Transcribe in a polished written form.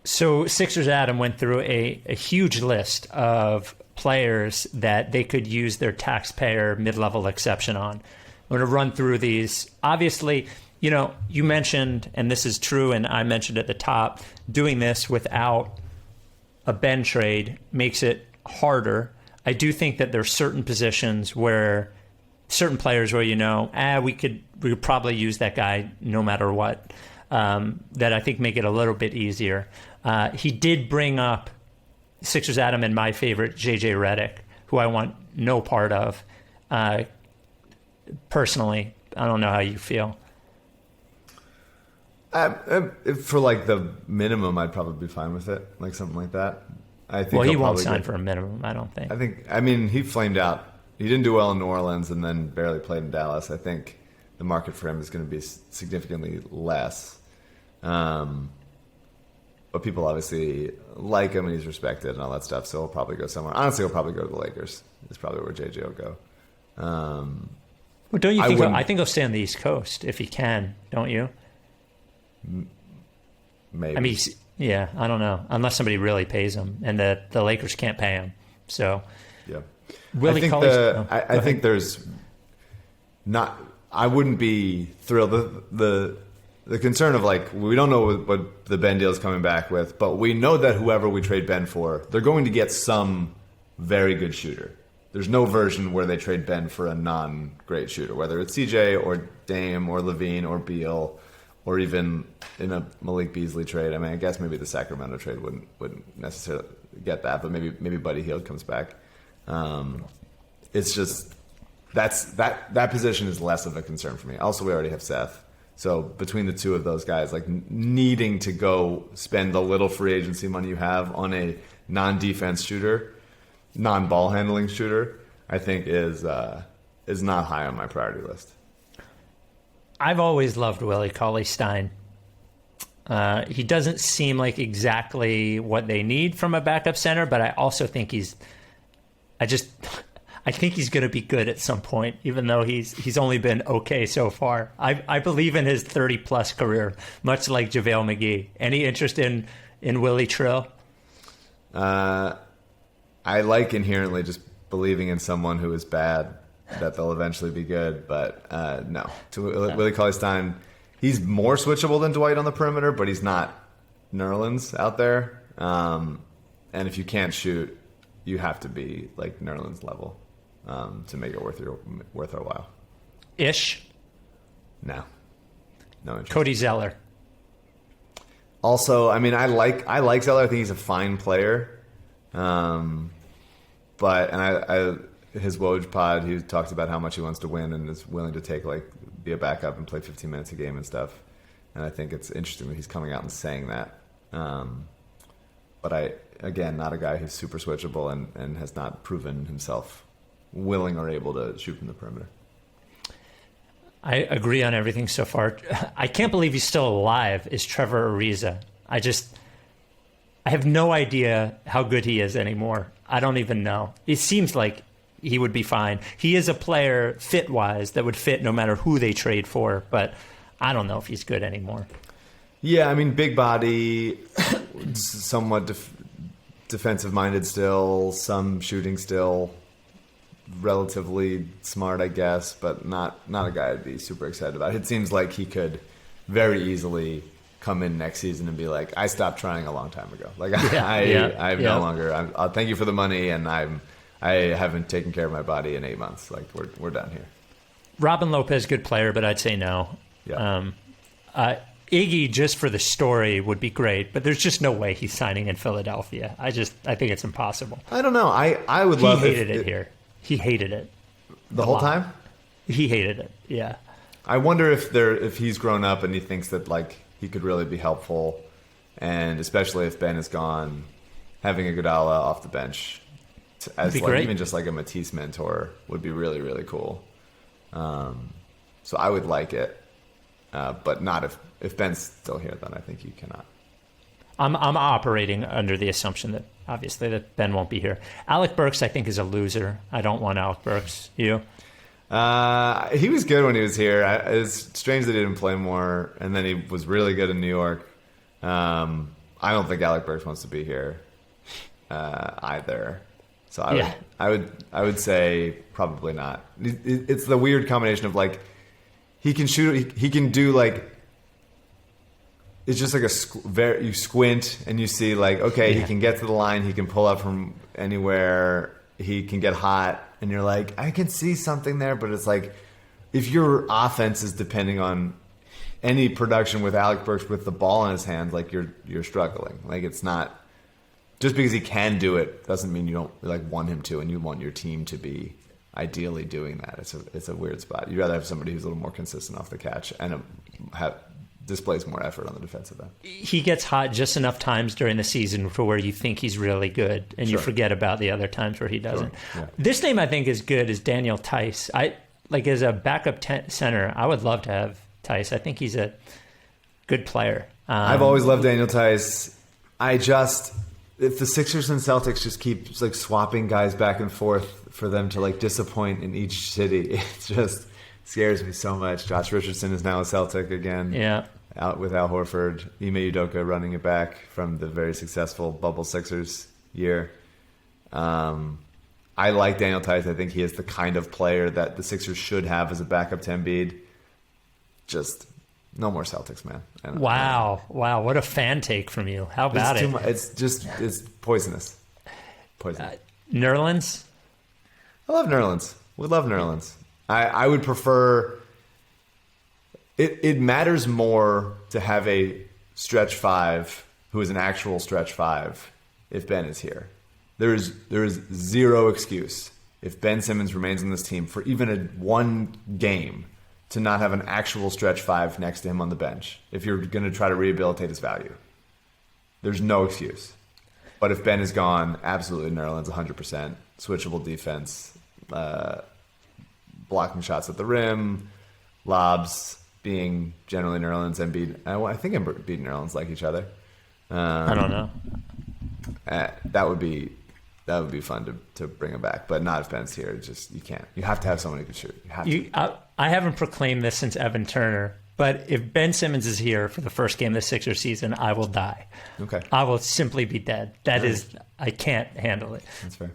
So Sixers Adam went through a huge list of players that they could use their taxpayer mid-level exception on. I'm going to run through these. Obviously, you mentioned, and this is true, and I mentioned at the top, doing this without a Ben trade makes it harder. I do think that there's certain positions where certain players where we could probably use that guy no matter what. That I think make it a little bit easier. He did bring up Sixers Adam and my favorite JJ Redick, who I want no part of. Personally, I don't know how you feel. For like the minimum, I'd probably be fine with it, like something like that. I think. Well, he won't sign for a minimum, I don't think. I mean, he flamed out. He didn't do well in New Orleans, and then barely played in Dallas. I think the market for him is going to be significantly less. But people obviously like him, and he's respected and all that stuff. So he'll probably go somewhere. Honestly, he'll probably go to the Lakers. It's probably where JJ will go. Well, don't you think? I think he'll stay on the East Coast if he can. Don't you? Maybe. I mean, yeah, I don't know. Unless somebody really pays him, and the Lakers can't pay him. So, yeah. I think there's not. I wouldn't be thrilled. The concern of we don't know what the Ben deal is coming back with, but we know that whoever we trade Ben for, they're going to get some very good shooter. There's no version where they trade Ben for a non-great shooter, whether it's CJ or Dame or Levine or Beal or even in a Malik Beasley trade. I mean, I guess maybe the Sacramento trade wouldn't necessarily get that, but maybe Buddy Hield comes back. It's just that position is less of a concern for me. Also, we already have Seth. So between the two of those guys, needing to go spend the little free agency money you have on a non-defense shooter, non-ball handling shooter, I think is not high on my priority list. I've always loved Willie Cauley-Stein. He doesn't seem like exactly what they need from a backup center, but I also think I think he's going to be good at some point, even though he's only been okay so far. I believe in his 30-plus career, much like JaVale McGee. Any interest in Willie Trill? I like inherently just believing in someone who is bad, that they'll eventually be good, but no. Willie Cauley-Stein, he's more switchable than Dwight on the perimeter, but he's not Nerlens out there. And if you can't shoot, you have to be like Nerlens level. To make it worth our while. Ish? No interest. Cody Zeller. Also, I mean, I like Zeller. I think he's a fine player. But his Woj pod, he talked about how much he wants to win and is willing to be a backup and play 15 minutes a game and stuff. And I think it's interesting that he's coming out and saying that. But again, not a guy who's super switchable and has not proven himself willing or able to shoot from the perimeter. I agree on everything so far. I can't believe he's still alive, is Trevor Ariza. I have no idea how good he is anymore. I don't even know. It seems like he would be fine. He is a player fit-wise that would fit no matter who they trade for, but I don't know if he's good anymore. Yeah, I mean, big body, somewhat defensive-minded still, some shooting still. Relatively smart, I guess, but not a guy I'd be super excited about. It seems like he could very easily come in next season and be like, I stopped trying a long time ago. I'm no longer. I'll thank you for the money, and I haven't taken care of my body in 8 months. Like we're done here. Robin Lopez, good player, but I'd say no. Yeah. Iggy, just for the story, would be great, but there's just no way he's signing in Philadelphia. I think it's impossible. I don't know. I would love. He hated it here. He hated it the whole time. He hated it. Yeah. I wonder if he's grown up and he thinks that he could really be helpful, and especially if Ben is gone, having a Iguodala off the bench as even just like a Matisse mentor would be really, really cool. So I would like it, but not if Ben's still here. Then I think you cannot. I'm operating under the assumption that obviously that Ben won't be here. Alec Burks, I think, is a loser. I don't want Alec Burks. You? He was good when he was here. It's strange that he didn't play more, and then he was really good in New York. I I don't think Alec Burks wants to be here either. So I would say probably not. It's the weird combination of like he can shoot, he can do like it's just like you squint and you see like okay he can get to the line, he can pull up from anywhere, he can get hot, and you're like I can see something there, but it's like if your offense is depending on any production with Alec Burks with the ball in his hands, like you're struggling. Like it's not just because he can do it doesn't mean you don't like want him to, and you want your team to be ideally doing that. It's a weird spot. You'd rather have somebody who's a little more consistent off the catch and displays more effort on the defensive end. He gets hot just enough times during the season for where you think he's really good, and you forget about the other times where he doesn't. Sure. Yeah. This name I think is good is Daniel Theis. Like as a backup center, I would love to have Theis. I think he's a good player. I've always loved Daniel Theis. If the Sixers and Celtics just keep like swapping guys back and forth for them to like disappoint in each city, it just scares me so much. Josh Richardson is now a Celtic again. Yeah. Out with Al Horford. Ime Udoka running it back from the very successful bubble Sixers year. I like Daniel Theis. I think he is the kind of player that the Sixers should have as a backup to Embiid. Just no more Celtics, man. Wow. What a fan take from you. How about it? It's poisonous. Nerlens? I love Nerlens. We love Nerlens. I would prefer... It matters more to have a stretch five who is an actual stretch five if Ben is here. There is zero excuse if Ben Simmons remains on this team for even one game to not have an actual stretch five next to him on the bench if you're going to try to rehabilitate his value. There's no excuse. But if Ben is gone, absolutely Nerlens 100%. Switchable defense, blocking shots at the rim, lobs being generally Nerlens and Embiid. I think Embiid and Nerlens like each other. I don't know. That would be fun to bring him back, but not if Ben's here. Just you can't. You have to have someone who can shoot. You have to. I haven't proclaimed this since Evan Turner, but if Ben Simmons is here for the first game of the Sixers season, I will die. Okay. I will simply be dead. I can't handle it. That's fair.